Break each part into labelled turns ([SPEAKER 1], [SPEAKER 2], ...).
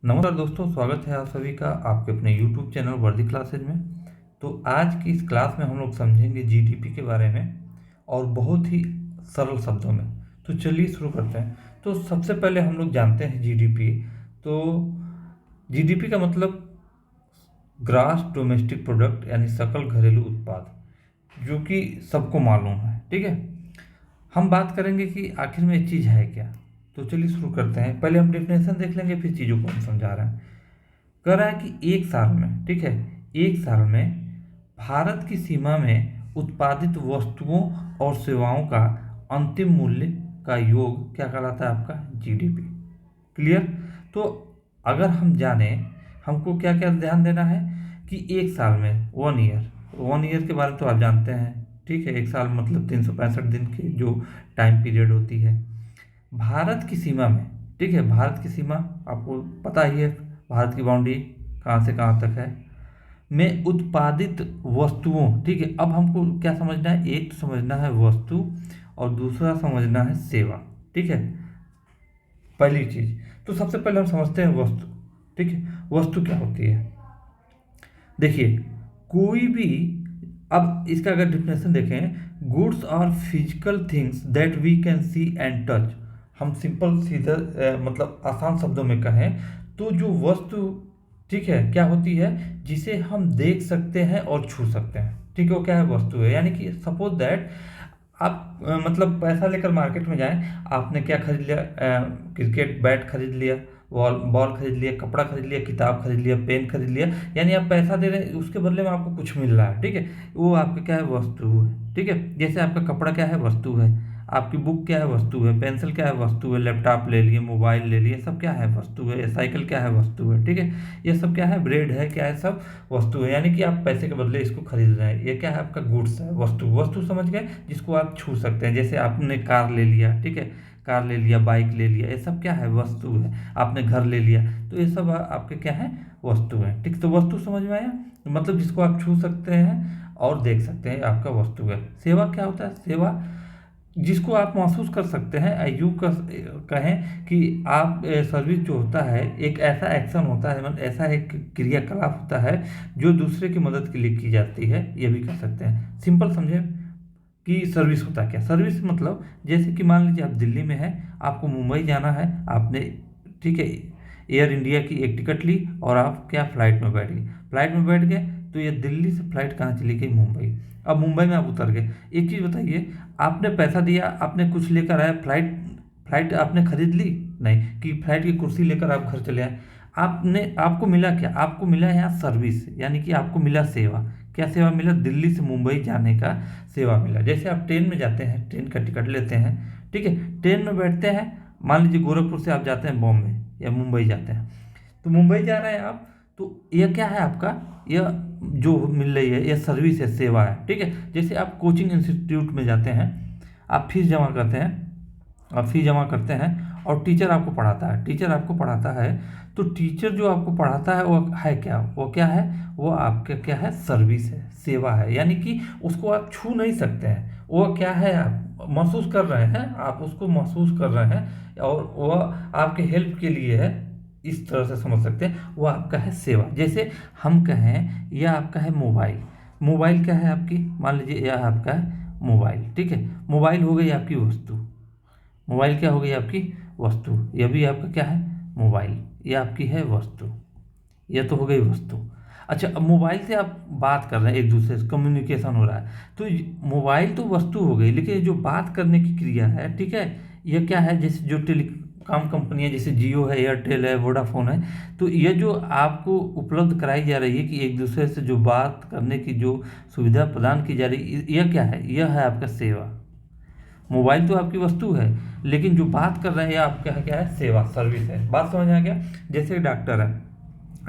[SPEAKER 1] नमस्कार दोस्तों, स्वागत है आप सभी का आपके अपने YouTube चैनल वर्दी क्लासेज में। तो आज की इस क्लास में हम लोग समझेंगे जीडीपी के बारे में और बहुत ही सरल शब्दों में। तो चलिए शुरू करते हैं। तो सबसे पहले हम लोग जानते हैं जीडीपी। तो जीडीपी का मतलब ग्रास डोमेस्टिक प्रोडक्ट यानी सकल घरेलू उत्पाद, जो कि सबको मालूम है। ठीक है, हम बात करेंगे कि आखिर में ये चीज़ है क्या। तो चलिए शुरू करते हैं। पहले हम डेफिनेशन देख लेंगे, फिर चीज़ों को हम समझा रहे हैं। कह रहा है कि एक साल में, ठीक है, एक साल में भारत की सीमा में उत्पादित वस्तुओं और सेवाओं का अंतिम मूल्य का योग क्या कहलाता है? आपका जीडीपी। क्लियर? तो अगर हम जाने, हमको क्या क्या ध्यान देना है कि एक साल में, 1 ईयर, 1 ईयर के बारे में तो आप जानते हैं। ठीक है, एक साल मतलब 365 दिन की जो टाइम पीरियड होती है भारत की सीमा में। ठीक है, भारत की सीमा आपको पता ही है, भारत की बाउंड्री कहाँ से कहाँ तक है, में उत्पादित वस्तुओं। ठीक है, अब हमको क्या समझना है? एक तो समझना है वस्तु और दूसरा समझना है सेवा। ठीक है, पहली चीज। तो सबसे पहले हम समझते हैं वस्तु। ठीक है, वस्तु क्या होती है? देखिए, कोई भी, अब इसका अगर डिफिनेशन देखें, गुड्स और physical things that we can see and touch. हम सिंपल सीधा मतलब आसान शब्दों में कहें तो जो वस्तु, ठीक है, क्या होती है? जिसे हम देख सकते हैं और छू सकते हैं। ठीक है, वो क्या है? वस्तु है। यानी कि सपोज दैट आप मतलब पैसा लेकर मार्केट में जाएं, आपने क्या खरीद लिया? क्रिकेट बैट खरीद लिया, बॉल खरीद लिया, कपड़ा खरीद लिया, किताब खरीद लिया, पेन खरीद लिया। यानी आप पैसा दे रहे हैं, उसके बदले में आपको कुछ मिल रहा है। ठीक है, वो आपका क्या है? वस्तु है। ठीक है, जैसे आपका कपड़ा क्या है? वस्तु है। आपकी बुक क्या है? वस्तु है। पेंसिल क्या है? वस्तु है। लैपटॉप ले लिए, मोबाइल ले लिए, सब क्या है? वस्तु है। साइकिल क्या है? वस्तु है। ठीक है, ये सब क्या है? ब्रेड है, क्या है? सब वस्तु है। यानी कि आप पैसे के बदले इसको खरीद रहे हैं, ये क्या है? आपका गुड्स है, वस्तु। वस्तु समझ गए, जिसको आप छू सकते हैं। जैसे आपने कार ले लिया, ठीक है, कार ले लिया, बाइक ले लिया, ये सब क्या है? वस्तु है। आपने घर ले लिया, तो ये सब आपके क्या है? वस्तु है। ठीक, तो वस्तु समझ में आया, मतलब जिसको आप छू सकते हैं और देख सकते हैं, आपका वस्तु है। सेवा क्या होता है? सेवा जिसको आप महसूस कर सकते हैं, यूँ कहें कि आप सर्विस जो होता है एक ऐसा एक्शन होता है, मतलब ऐसा एक क्रियाकलाप होता है जो दूसरे की मदद के लिए की जाती है, ये भी कर सकते हैं। सिंपल समझे कि सर्विस होता है क्या? सर्विस मतलब जैसे कि मान लीजिए आप दिल्ली में हैं, आपको मुंबई जाना है, आपने, ठीक है, एयर इंडिया की एक टिकट ली और आप क्या फ्लाइट में बैठ गए। फ्लाइट में बैठ गए तो ये दिल्ली से फ्लाइट कहाँ चली गई? मुंबई। अब मुंबई में आप उतर गए। एक चीज़ बताइए, आपने पैसा दिया, आपने कुछ लेकर आया, फ्लाइट फ्लाइट आपने खरीद ली? नहीं, कि फ्लाइट की कुर्सी लेकर आप घर चले आए। आपने, आपको मिला क्या? आपको मिला यहाँ सर्विस, यानी कि आपको मिला सेवा। क्या सेवा मिला? दिल्ली से मुंबई जाने का सेवा मिला। जैसे आप ट्रेन में जाते हैं, ट्रेन का टिकट लेते हैं, ठीक है, ट्रेन में बैठते हैं, मान लीजिए गोरखपुर से आप जाते हैं बॉम्बे या मुंबई जाते हैं, तो मुंबई जा रहे हैं आप, तो यह क्या है? आपका यह जो मिल रही है, यह सर्विस है, सेवा है। ठीक है, जैसे आप कोचिंग इंस्टीट्यूट में जाते हैं, आप फीस जमा करते हैं, आप फीस जमा करते हैं और टीचर आपको पढ़ाता है, टीचर आपको पढ़ाता है, तो टीचर जो आपको पढ़ाता है वो है क्या? वो क्या है? वो आपका क्या है? सर्विस है, सेवा है। यानी कि उसको आप छू नहीं सकते हैं, वो क्या है? आप महसूस कर रहे हैं, आप उसको महसूस कर रहे हैं और वह आपके हेल्प के लिए है, इस तरह से समझ सकते हैं। वो आपका है सेवा। जैसे हम कहें यह आपका है मोबाइल। मोबाइल क्या है आपकी? मान लीजिए यह आपका है मोबाइल। ठीक है, मोबाइल हो गई आपकी वस्तु। मोबाइल क्या हो गई? आपकी वस्तु। यह भी आपका क्या है? मोबाइल। यह आपकी है वस्तु। यह तो हो गई वस्तु। अच्छा, अब मोबाइल से आप बात कर रहे हैं, एक दूसरे से कम्युनिकेशन हो रहा है, तो मोबाइल तो वस्तु हो गई, लेकिन जो बात करने की क्रिया है, ठीक है, यह क्या है? जैसे जो टेलीकॉम कंपनियां, जैसे जियो है, एयरटेल है, वोडाफोन है, तो यह जो आपको उपलब्ध कराई जा रही है कि एक दूसरे से जो बात करने की जो सुविधा प्रदान की जा रही है, यह क्या है? यह है आपका सेवा। मोबाइल तो आपकी वस्तु है, लेकिन जो बात कर रहे हैं आपका क्या है? सेवा, सर्विस है। बात समझ आ गया? जैसे डॉक्टर है,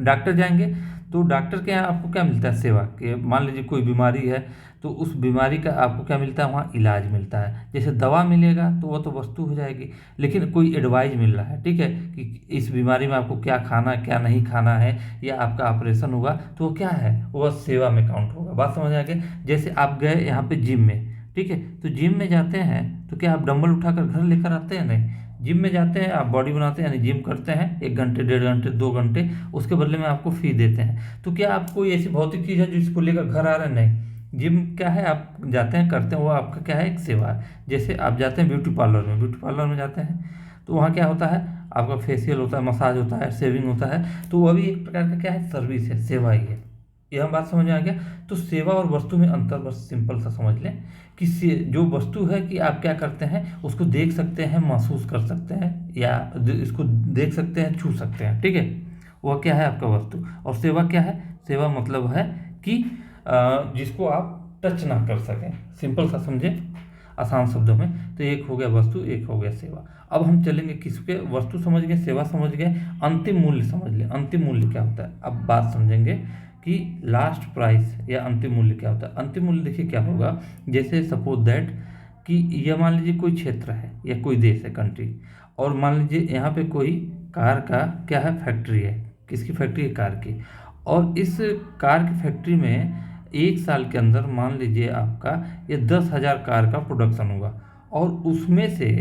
[SPEAKER 1] डॉक्टर जाएंगे तो डॉक्टर के यहाँ आपको क्या मिलता है? सेवा। कि मान लीजिए कोई बीमारी है, तो उस बीमारी का आपको क्या मिलता है? वहाँ इलाज मिलता है। जैसे दवा मिलेगा तो वो तो वस्तु हो जाएगी, लेकिन कोई एडवाइस मिल रहा है, ठीक है, कि इस बीमारी में आपको क्या खाना क्या नहीं खाना है, या आपका ऑपरेशन होगा, तो वो क्या है? वो सेवा में काउंट होगा। बात समझ आ गई? जैसे आप गए यहाँ पे जिम में, ठीक है, तो जिम में जाते हैं तो क्या आप डंबल उठाकर घर लेकर आते हैं? नहीं, जिम में जाते हैं, आप बॉडी बनाते हैं यानी जिम करते हैं 1 घंटे, 1.5 घंटे, 2 घंटे, उसके बदले में आपको फी देते हैं। तो क्या आप कोई ऐसी भौतिक चीज़ है जिसको लेकर घर आ रहे हैं? नहीं। जिम क्या है, आप जाते हैं करते हैं, वो आपका क्या है, एक सेवा है। जैसे आप जाते हैं ब्यूटी पार्लर में, ब्यूटी पार्लर में जाते हैं तो वहाँ क्या होता है, आपका फेशियल होता है, मसाज होता है, शेविंग होता है, तो वह भी एक प्रकार का क्या है, सर्विस है, सेवा ही है। यह हम बात समझ में आ गया। तो सेवा और वस्तु में अंतर बस सिंपल सा समझ लें कि जो वस्तु है कि आप क्या करते हैं, उसको देख सकते हैं, महसूस कर सकते हैं, या इसको देख सकते हैं, छू सकते हैं, ठीक है, वह क्या है आपका वस्तु। और सेवा क्या है, सेवा मतलब है कि जिसको आप टच ना कर सकें, सिंपल सा समझें आसान शब्दों में। तो एक हो गया वस्तु, एक हो गया सेवा। अब हम चलेंगे किसके, वस्तु समझ गए, सेवा समझ गए, अंतिम मूल्य समझ लें। अंतिम मूल्य क्या होता है, अब बात समझेंगे कि लास्ट प्राइस या अंतिम मूल्य क्या होता है। अंतिम मूल्य देखिए क्या होगा, जैसे सपोज दैट कि यह मान लीजिए कोई क्षेत्र है या कोई देश है, कंट्री, और मान लीजिए यहाँ पे कोई कार का क्या है, फैक्ट्री है। किसकी फैक्ट्री है, कार की। और इस कार की फैक्ट्री में 1 साल के अंदर मान लीजिए आपका ये 10,000 कार का प्रोडक्शन होगा, और उसमें से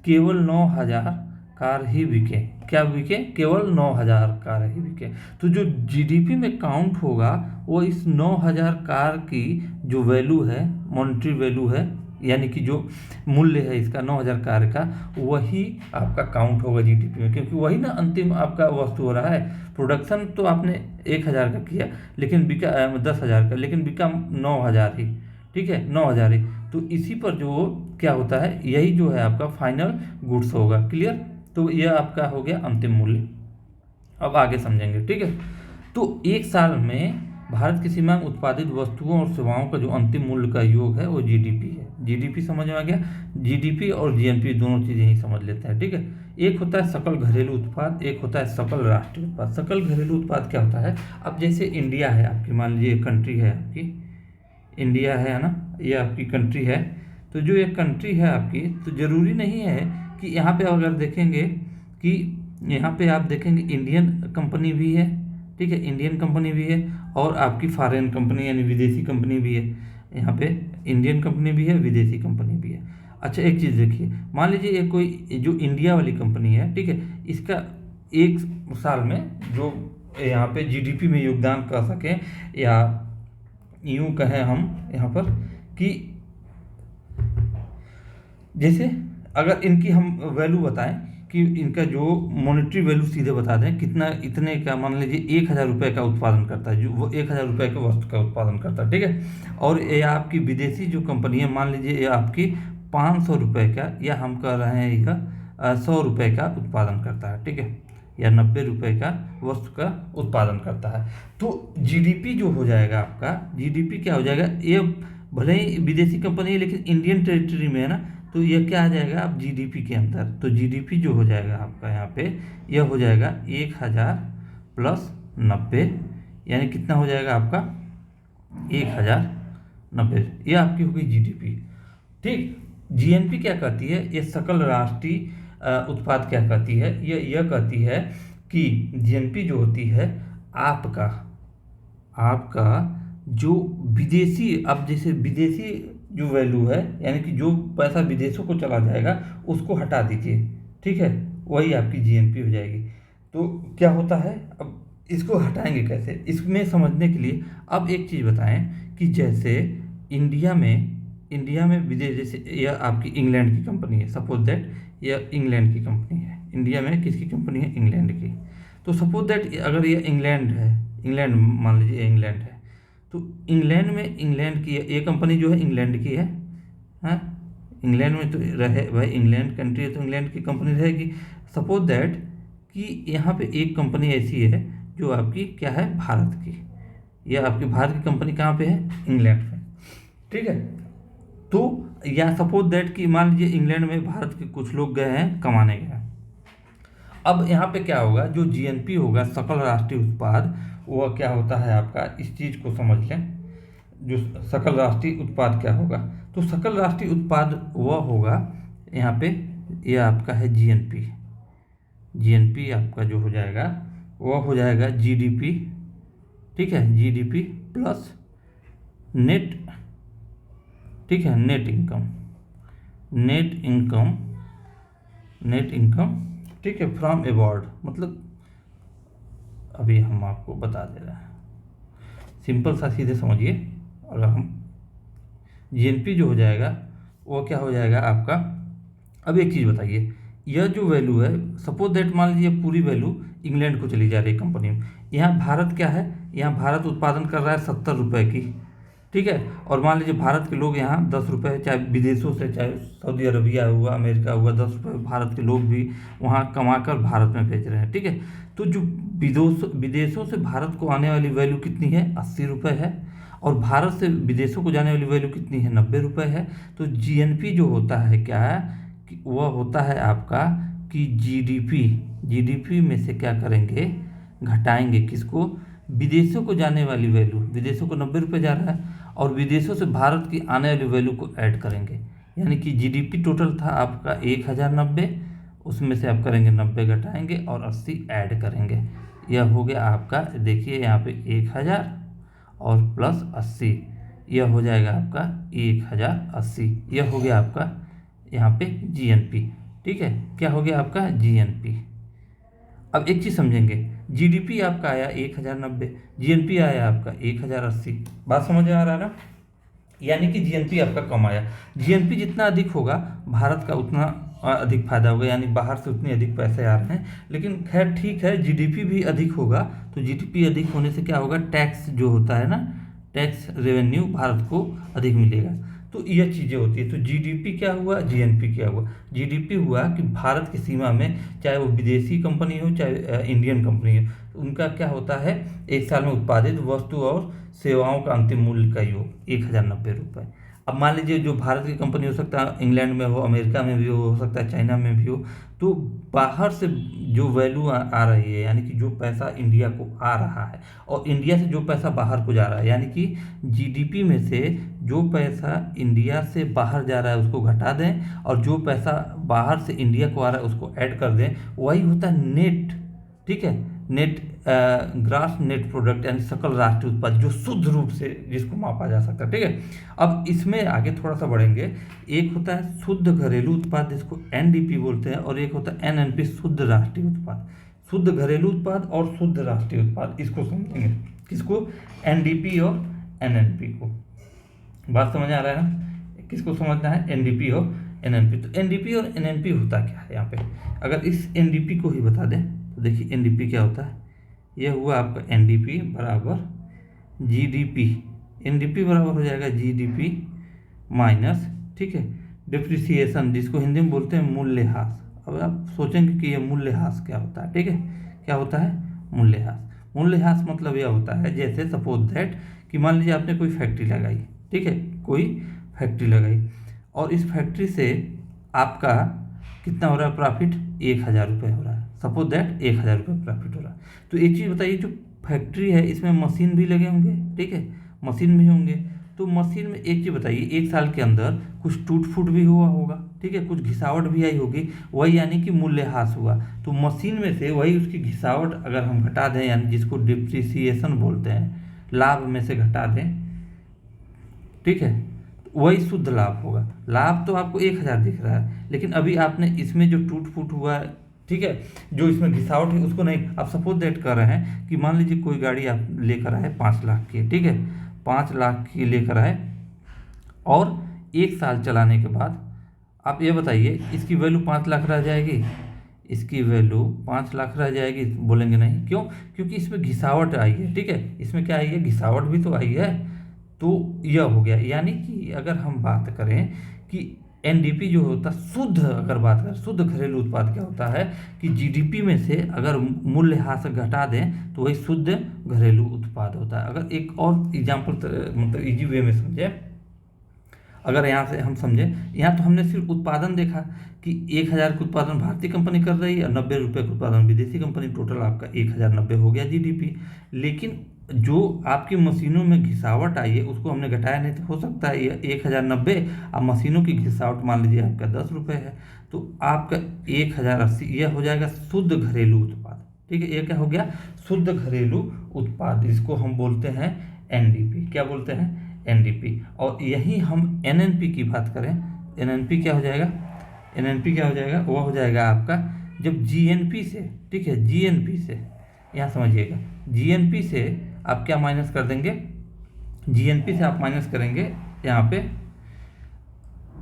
[SPEAKER 1] केवल 9,000 कार ही बिके। क्या बिके, केवल 9,000 कार ही बिके। तो जो जीडीपी में काउंट होगा वो इस 9,000 कार की जो वैल्यू है, मॉनेटरी वैल्यू है, यानी कि जो मूल्य है इसका 9,000 कार का, वही आपका काउंट होगा जीडीपी में, क्योंकि वही ना अंतिम आपका वस्तु हो रहा है। प्रोडक्शन तो आपने 1,000 का किया, लेकिन बिका 10,000 का, लेकिन बिका 9,000 ही, ठीक है, 9,000 ही। तो इसी पर जो क्या होता है, यही जो है आपका फाइनल गुड्स होगा। क्लियर। तो यह आपका हो गया अंतिम मूल्य। अब आगे समझेंगे, ठीक है। तो 1 साल में भारत की सीमा में उत्पादित वस्तुओं और सेवाओं का जो अंतिम मूल्य का योग है वो जीडीपी है। जीडीपी समझ में आ गया। जीडीपी और जीएनपी दोनों चीज़ें ही समझ लेते हैं, ठीक है। एक होता है सकल घरेलू उत्पाद, एक होता है सकल राष्ट्रीय उत्पाद। सकल घरेलू उत्पाद क्या होता है, अब जैसे इंडिया है आपकी, मान लीजिए कंट्री है आपकी, इंडिया है ना, ये आपकी कंट्री है। तो जो ये कंट्री है आपकी, तो ज़रूरी नहीं है कि यहाँ पे अगर देखेंगे कि यहाँ पे आप देखेंगे इंडियन कंपनी भी है, ठीक है, इंडियन कंपनी भी है, और आपकी फॉरेन कंपनी यानी विदेशी कंपनी भी है। यहाँ पे इंडियन कंपनी भी है, विदेशी कंपनी भी है। अच्छा एक चीज़ देखिए, मान लीजिए ये कोई जो इंडिया वाली कंपनी है, ठीक है, इसका 1 साल में जो यहाँ पे जीडीपी में योगदान कर सकें, या यूँ कहें हम यहाँ पर कि जैसे अगर इनकी हम वैल्यू बताएं कि इनका जो मॉनेटरी वैल्यू सीधे बता दें कितना, इतने का मान लीजिए 1,000 रुपये का उत्पादन करता है, जो वो 1,000 रुपये के वस्तु का उत्पादन करता है, ठीक है। और ये आपकी विदेशी जो कंपनी है, मान लीजिए ये आपकी 500 रुपये का, या हम कह रहे हैं यह 100 रुपये का उत्पादन करता है, ठीक है, या 90 रुपये का वस्तु का उत्पादन करता है। तो जीडीपी जो हो जाएगा आपका, जीडीपी क्या हो जाएगा, ये भले ही विदेशी कंपनी है लेकिन इंडियन टेरिटरी में है ना, तो ये क्या आ जाएगा आप जीडीपी के अंदर। तो जीडीपी जो हो जाएगा आपका यहाँ पे, यह हो जाएगा 1,000 प्लस 90, यानी कितना हो जाएगा आपका 1,090। ये आपकी होगी जीडीपी, ठीक। जीएनपी क्या कहती है, ये सकल राष्ट्रीय उत्पाद क्या कहती है, यह कहती है कि जीएनपी जो होती है आपका जो विदेशी, अब जैसे विदेशी जो वैल्यू है, यानी कि जो पैसा विदेशों को चला जाएगा उसको हटा दीजिए, ठीक है, वही आपकी जीएनपी हो जाएगी। तो क्या होता है, अब इसको हटाएंगे कैसे, इसमें समझने के लिए अब एक चीज़ बताएं कि जैसे इंडिया में विदेश, जैसे यह आपकी इंग्लैंड की कंपनी है, सपोज दैट यह इंग्लैंड की कंपनी है। इंडिया में किसकी कंपनी है, इंग्लैंड की। तो सपोज दैट अगर यह इंग्लैंड है, इंग्लैंड मान लीजिए इंग्लैंड है, तो इंग्लैंड में इंग्लैंड की ये कंपनी जो है इंग्लैंड की है, हाँ, इंग्लैंड में तो रहे भाई, इंग्लैंड कंट्री है तो इंग्लैंड की कंपनी रहेगी। सपोज दैट कि यहाँ पे एक कंपनी ऐसी है जो आपकी क्या है, भारत की, या आपकी भारत की कंपनी कहाँ पे है, इंग्लैंड में, ठीक है। तो या सपोज दैट कि मान लीजिए इंग्लैंड में भारत के कुछ लोग गए हैं, कमाने गए हैं। अब यहाँ पे क्या होगा, जो जीएनपी होगा सकल राष्ट्रीय उत्पाद, वह क्या होता है आपका, इस चीज़ को समझ लें, जो सकल राष्ट्रीय उत्पाद क्या होगा। तो सकल राष्ट्रीय उत्पाद वह होगा यहाँ पे, यह आपका है जीएनपी। जीएनपी आपका जो हो जाएगा वह हो जाएगा जीडीपी, ठीक है, जीडीपी प्लस नेट, ठीक है, नेट इनकम नेट इनकम, ठीक है, फ्रॉम अब्रॉड, मतलब अभी हम आपको बता दे रहे हैं, सिंपल सा सीधे समझिए। अगर हम जीएनपी जो हो जाएगा वो क्या हो जाएगा आपका। अब एक चीज़ बताइए, यह जो वैल्यू है, सपोज दैट मान लीजिए पूरी वैल्यू इंग्लैंड को चली जा रही है कंपनी में, यहाँ भारत क्या है, यहाँ भारत उत्पादन कर रहा है 70 रुपये की, ठीक है, और मान लीजिए भारत के लोग यहाँ 10 रुपये, चाहे विदेशों से, चाहे सऊदी अरबिया हुआ, अमेरिका हुआ, 10 रुपये भारत के लोग भी वहाँ कमा कर भारत में भेज रहे हैं, ठीक है। तो जो विदेशों से भारत को आने वाली वैल्यू कितनी है, 80 रुपये है, और भारत से विदेशों को जाने वाली वैल्यू कितनी है, 90 रुपये है। तो जीएनपी जो होता है क्या है कि वह होता है आपका कि जीडीपी में से क्या करेंगे, घटाएंगे किसको, विदेशों को जाने वाली वैल्यू, विदेशों को 90 रुपये जा रहा है, और विदेशों से भारत की आने वाली वैल्यू को ऐड करेंगे, यानी कि जीडीपी टोटल था आपका 1090, उसमें से आप करेंगे 90 घटाएंगे और 80 ऐड करेंगे। यह हो गया आपका, देखिए यहाँ पे 1000 और प्लस 80, यह हो जाएगा आपका 1080, यह हो गया आपका यहाँ पे जीएनपी, ठीक है, क्या हो गया आपका जीएनपी। अब एक चीज़ समझेंगे, जीडीपी आपका आया 1090, जीएनपी आया आपका 1080, बात समझ आ रहा है ना, यानी कि जीएनपी आपका कम आया। जीएनपी जितना अधिक होगा भारत का उतना अधिक फायदा होगा, यानी बाहर से उतने अधिक पैसे आ रहे हैं। लेकिन खैर ठीक है, जीडीपी भी अधिक होगा, तो जीडीपी अधिक होने से क्या होगा, टैक्स जो होता है ना, टैक्स रेवेन्यू भारत को अधिक मिलेगा। तो यह चीज़ें होती है। तो जीडीपी क्या हुआ, जीएनपी क्या हुआ, जीडीपी हुआ कि भारत की सीमा में, चाहे वो विदेशी कंपनी हो चाहे इंडियन कंपनी हो, उनका क्या होता है, एक साल में उत्पादित वस्तु और सेवाओं का अंतिम मूल्य का योग 1090 रुपये। अब मान लीजिए जो भारत की कंपनी हो सकता है इंग्लैंड में हो, अमेरिका में भी हो सकता है चाइना में भी हो, तो बाहर से जो वैल्यू आ रही है, यानी कि जो पैसा इंडिया को आ रहा है और इंडिया से जो पैसा बाहर को जा रहा है, यानी कि जीडीपी में से जो पैसा इंडिया से बाहर जा रहा है उसको घटा दें, और जो पैसा बाहर से इंडिया को आ रहा है उसको ऐड कर दें, वही होता है नेट, ठीक है, नेट ग्रास नेट प्रोडक्ट, यानी सकल राष्ट्रीय उत्पाद, जो शुद्ध रूप से जिसको मापा जा सकता है, ठीक है। अब इसमें आगे थोड़ा सा बढ़ेंगे, एक होता है शुद्ध घरेलू उत्पाद जिसको एनडीपी बोलते हैं, और एक होता है एनएनपी, शुद्ध राष्ट्रीय उत्पाद। शुद्ध घरेलू उत्पाद और शुद्ध राष्ट्रीय उत्पाद, इसको समझेंगे, किसको, एनडीपी और एनएनपी को। बात समझ आ रहा है ना, किसको समझना है, एनडीपी और एनएनपी। तो एनडीपी और एनएनपी होता क्या है यहाँ पे, अगर इस एनडीपी को ही बता दें तो देखिए एनडीपी क्या होता है, यह हुआ आपका एनडीपी बराबर जीडीपी, एनडीपी बराबर हो जाएगा जीडीपी माइनस, ठीक है, डिप्रिसिएशन, जिसको हिंदी में बोलते हैं मूल्यह्रास। अब आप सोचेंगे कि यह मूल्यह्रास क्या होता है, ठीक है, क्या होता है मूल्यह्रास। मूल्यह्रास मतलब यह होता है, जैसे सपोज दैट कि मान लीजिए आपने कोई फैक्ट्री लगाई, ठीक है, कोई फैक्ट्री लगाई, और इस फैक्ट्री से आपका कितना हो रहा है प्रॉफिट, 1000 रुपये हो रहा है, सपोज दैट 1000 रुपये प्रॉफिट हो रहा है। तो एक चीज़ बताइए, जो फैक्ट्री है इसमें मशीन भी लगे होंगे, ठीक है, मशीन भी होंगे, तो मशीन में एक चीज़ बताइए, एक साल के अंदर कुछ टूट फूट भी हुआ होगा, ठीक है, कुछ घिसावट भी आई होगी, वही यानी कि मूल्यह्रास हुआ। तो मशीन में से वही उसकी घिसावट अगर हम घटा दें, यानी जिसको डिप्रिसिएशन बोलते हैं, लाभ में से घटा दें, ठीक है, वही शुद्ध लाभ होगा। लाभ तो आपको 1000 दिख रहा है, लेकिन अभी आपने इसमें जो टूट फूट हुआ है, ठीक है, जो इसमें घिसावट है उसको नहीं, आप सपोज दैट कर रहे हैं कि मान लीजिए कोई गाड़ी आप लेकर आए 5 लाख की, ठीक है, 5 लाख की लेकर आए, और 1 साल चलाने के बाद आप ये बताइए इसकी वैल्यू 5 लाख रह जाएगी, इसकी वैल्यू 5 लाख रह जाएगी, बोलेंगे नहीं, क्यों, क्योंकि इसमें घिसावट आई है, ठीक है, इसमें क्या आई है, घिसावट भी तो आई है। तो यह हो गया, यानी कि अगर हम बात करें कि एनडीपी जो होता शुद्ध, अगर बात करें शुद्ध घरेलू उत्पाद, क्या होता है कि जीडीपी में से अगर मूल्यह्रास घटा दें तो वही शुद्ध घरेलू उत्पाद होता है। अगर एक और एग्जाम्पल मतलब इजी वे में समझे, अगर यहाँ से हम समझे, यहाँ तो हमने सिर्फ उत्पादन देखा कि 1000 का उत्पादन भारतीय कंपनी कर रही है और 90 रुपये का उत्पादन विदेशी कंपनी, टोटल आपका 1090 हो गया जीडीपी। लेकिन जो आपकी मशीनों में घिसावट आई है उसको हमने घटाया नहीं, तो हो सकता है ये 1090, अब मशीनों की घिसावट मान लीजिए आपका 10 रुपये है, तो आपका 1080 यह हो जाएगा शुद्ध घरेलू उत्पाद, ठीक है, ये क्या हो गया, शुद्ध घरेलू उत्पाद, इसको हम बोलते हैं एनडीपी। क्या बोलते हैं, एनडीपी। और यही हम एनएनपी की बात करें, एनएनपी क्या हो जाएगा, एनएनपी क्या हो जाएगा, वह हो जाएगा आपका जब जीएनपी से, ठीक है, जीएनपी से, यहाँ समझिएगा, जीएनपी से आप क्या माइनस कर देंगे, जीएनपी से आप माइनस करेंगे यहाँ पे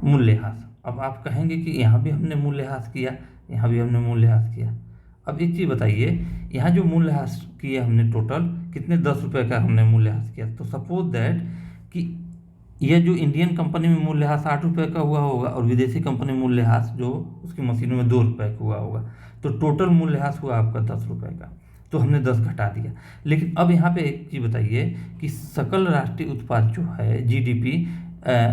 [SPEAKER 1] मूल्यह्रास। अब आप कहेंगे कि यहाँ भी हमने मूल्यह्रास किया, यहाँ भी हमने मूल्यह्रास किया। अब एक चीज़ बताइए, यहाँ जो मूल्यह्रास किया हमने टोटल कितने, 10 रुपये का हमने मूल्यह्रास किया। तो सपोज दैट कि यह जो इंडियन कंपनी में मूल्यह्रास 8 रुपये का हुआ होगा और विदेशी कंपनी में मूल्यह्रास जो उसकी मशीनों में 2 रुपये का हुआ होगा, तो टोटल मूल्यह्रास हुआ आपका 10 रुपये का। तो हमने 10 घटा दिया। लेकिन अब यहाँ पे एक चीज़ बताइए कि सकल राष्ट्रीय उत्पाद जो है जीडीपी,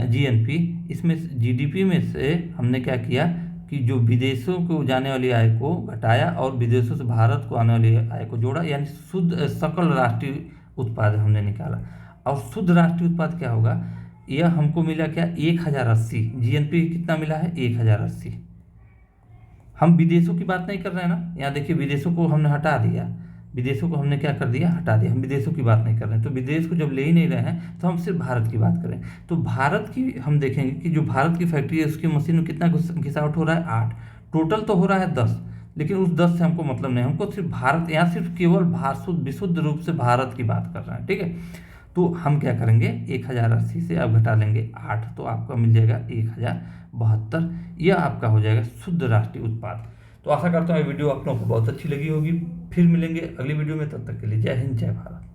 [SPEAKER 1] जीएनपी, इसमें जीडीपी में से हमने क्या किया कि जो विदेशों को जाने वाली आय को घटाया और विदेशों से भारत को आने वाली आय को जोड़ा, यानी शुद्ध सकल राष्ट्रीय उत्पाद हमने निकाला। और शुद्ध राष्ट्रीय उत्पाद क्या होगा, यह हमको मिला क्या, 1080। जीएनपी कितना मिला है, 1080। हम विदेशों की बात नहीं कर रहे हैं ना, यहाँ देखिए विदेशों को हमने हटा दिया, विदेशों को हमने क्या कर दिया, हटा दिया। हम विदेशों की बात नहीं कर रहे हैं। तो विदेश को जब ले ही नहीं रहे हैं तो हम सिर्फ भारत की बात करें। तो भारत की हम देखेंगे कि जो भारत की फैक्ट्री है उसकी मशीन में कितना घिसावट हो रहा है, 8। टोटल तो हो रहा है 10, लेकिन उस 10 से हमको मतलब नहीं, हमको सिर्फ भारत, यहाँ सिर्फ केवल विशुद्ध रूप से भारत की बात कर रहे हैं, ठीक है। तो हम क्या करेंगे, 1080 से आप घटा लेंगे 8, तो आपका मिल जाएगा 1072। यह आपका हो जाएगा शुद्ध राष्ट्रीय उत्पाद। तो आशा करता हूँ ये वीडियो आप लोगों को बहुत अच्छी लगी होगी। फिर मिलेंगे अगली वीडियो में, तब तक के लिए जय हिंद, जय भारत।